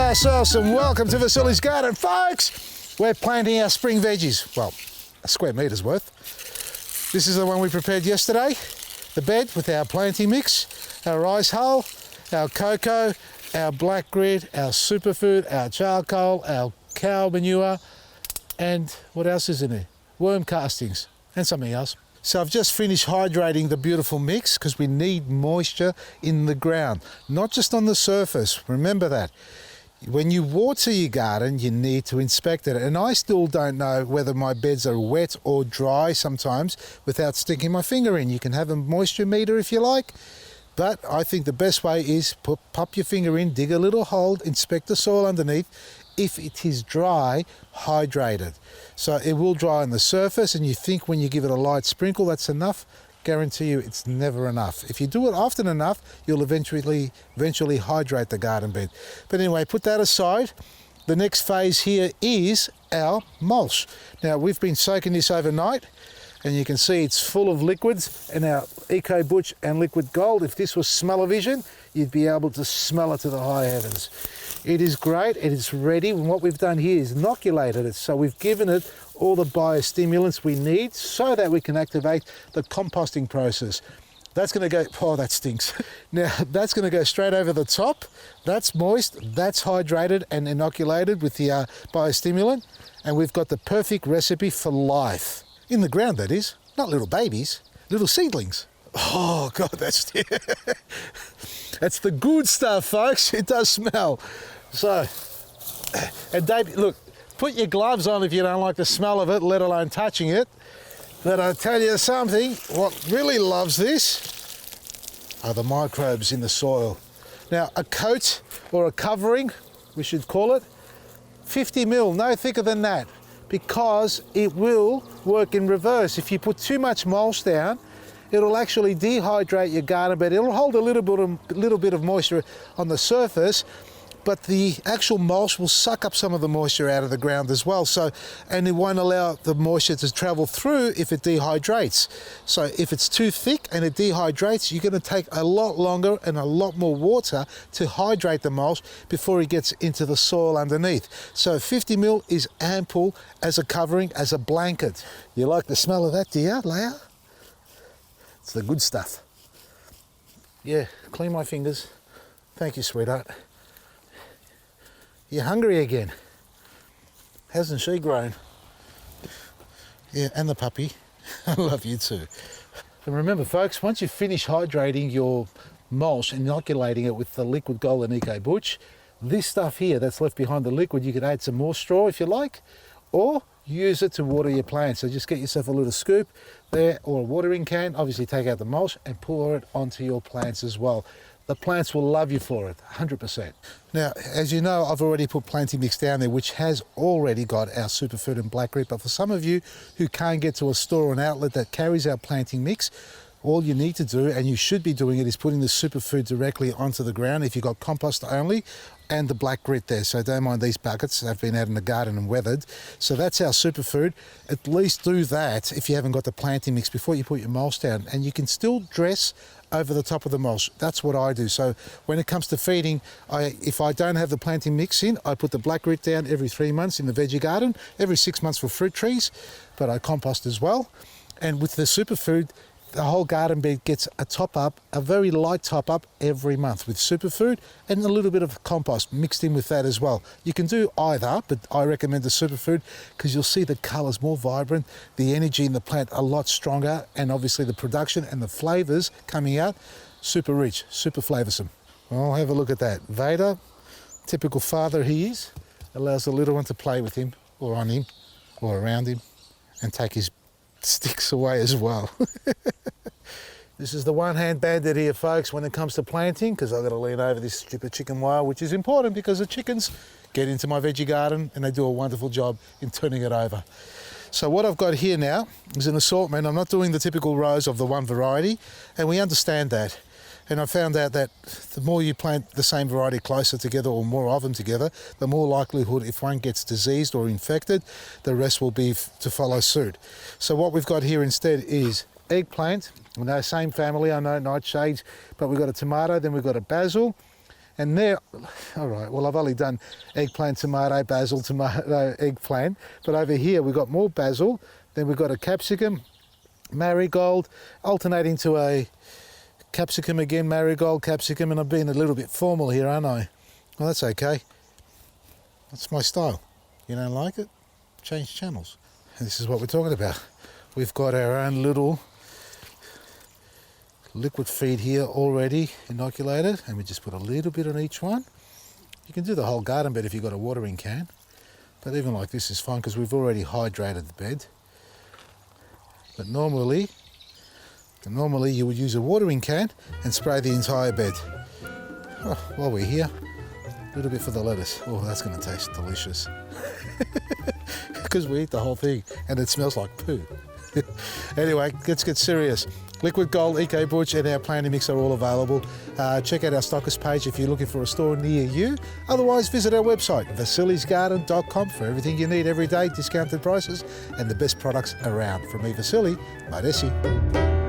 ourselves and welcome to Vasily's Garden, folks. We're planting our spring veggies, well, a square metre's worth. This is the one we prepared yesterday, the bed with our planting mix, our rice hull, our cocoa, our black grit, our superfood, our charcoal, our cow manure, and what else is in there? Worm castings and something else. So I've just finished hydrating the beautiful mix because we need moisture in the ground, not just on the surface. Remember that. When you water your garden, you need to inspect it. And I still don't know whether my beds are wet or dry sometimes without sticking my finger in. You can have a moisture meter if you like, but I think the best way is pop your finger in, dig a little hole, inspect the soil underneath. If it is dry, hydrate it. So it will dry on the surface, and you think when you give it a light sprinkle that's enough. Guarantee you it's never enough. If you do it often enough, you'll eventually hydrate the garden bed. But anyway, put that aside. The next phase here is our mulch. Now we've been soaking this overnight, and you can see it's full of liquids, and our Eco Butch and Liquid Gold, if this was smell-o-vision, you'd be able to smell it to the high heavens. It is great, it is ready, and what we've done here is inoculated it. So we've given it all the biostimulants we need so that we can activate the composting process. That's going to go, oh, that stinks. Now, that's going to go straight over the top. That's moist, that's hydrated and inoculated with the biostimulant, and we've got the perfect recipe for life. In the ground, that is, not little babies, little seedlings. Oh, God, that's the good stuff, folks. It does smell. So, and Dave, look, put your gloves on if you don't like the smell of it, let alone touching it. But I'll tell you something, what really loves this are the microbes in the soil. Now, a coat or a covering, we should call it, 50 mil, no thicker than that, because it will work in reverse. If you put too much mulch down, it'll actually dehydrate your garden bed. It'll hold a little bit of moisture on the surface, but the actual mulch will suck up some of the moisture out of the ground as well. So, and it won't allow the moisture to travel through if it dehydrates. So if it's too thick and it dehydrates, you're going to take a lot longer and a lot more water to hydrate the mulch before it gets into the soil underneath. So 50 mil is ample as a covering, as a blanket. You like the smell of that, do you, Leia? It's the good stuff. Yeah, clean my fingers. Thank you, sweetheart. You're hungry again. Hasn't she grown? Yeah, and the puppy. I love you too. And remember, folks, once you finish hydrating your mulch, inoculating it with the Liquid Gold and Eco Butch, this stuff here that's left behind the liquid, you could add some more straw if you like, or use it to water your plants. So just get yourself a little scoop there or a watering can, obviously take out the mulch and pour it onto your plants as well. The plants will love you for it, 100%. Now, as you know, I've already put planting mix down there, which has already got our superfood and black grit. But for some of you who can't get to a store or an outlet that carries our planting mix, all you need to do, and you should be doing it, is putting the superfood directly onto the ground if you've got compost only, and the black grit there. So don't mind these buckets, they've been out in the garden and weathered. So that's our superfood. At least do that if you haven't got the planting mix before you put your mulch down. And you can still dress over the top of the mulch. That's what I do. So when it comes to feeding, if I don't have the planting mix in, I put the black grit down every 3 months in the veggie garden, every 6 months for fruit trees, but I compost as well. And with the superfood, the whole garden bed gets a top up, a very light top up every month with superfood and a little bit of compost mixed in with that as well. You can do either, but I recommend the superfood because you'll see the colours more vibrant, the energy in the plant a lot stronger, and obviously the production and the flavours coming out, super rich, super flavoursome. Well, have a look at that. Vader, typical father he is, allows the little one to play with him or on him or around him and take his sticks away as well. This is the one-hand bandit here, folks, when it comes to planting, because I've got to lean over this stupid chicken wire, which is important because the chickens get into my veggie garden and they do a wonderful job in turning it over. So what I've got here now is an assortment. I'm not doing the typical rows of the one variety, and we understand that. And I found out that the more you plant the same variety closer together or more of them together, the more likelihood if one gets diseased or infected, the rest will be to follow suit. So what we've got here instead is eggplant. I know, same family, I know, nightshades, but we've got a tomato, then we've got a basil, And there, all right, well, I've only done eggplant, tomato, basil, tomato, eggplant. But over here, we've got more basil. Then we've got a capsicum, marigold, alternating to a capsicum again, marigold, capsicum. And I've been a little bit formal here, aren't I? Well, that's okay. That's my style. You don't like it? Change channels. And this is what we're talking about. We've got our own little liquid feed here already inoculated, and we just put a little bit on each one. You can do the whole garden bed if you've got a watering can, but even like this is fine because we've already hydrated the bed. But normally you would use a watering can and spray the entire bed. Oh, while we're here, a little bit for the lettuce. Oh, that's going to taste delicious. Because we eat the whole thing and it smells like poo. Anyway, let's get serious. Liquid Gold, Eco Butch and our planting mix are all available. Check out our stockist page if you're looking for a store near you. Otherwise, visit our website, vasilisgarden.com, for everything you need every day, discounted prices and the best products around. From me, Vasily, Madesi.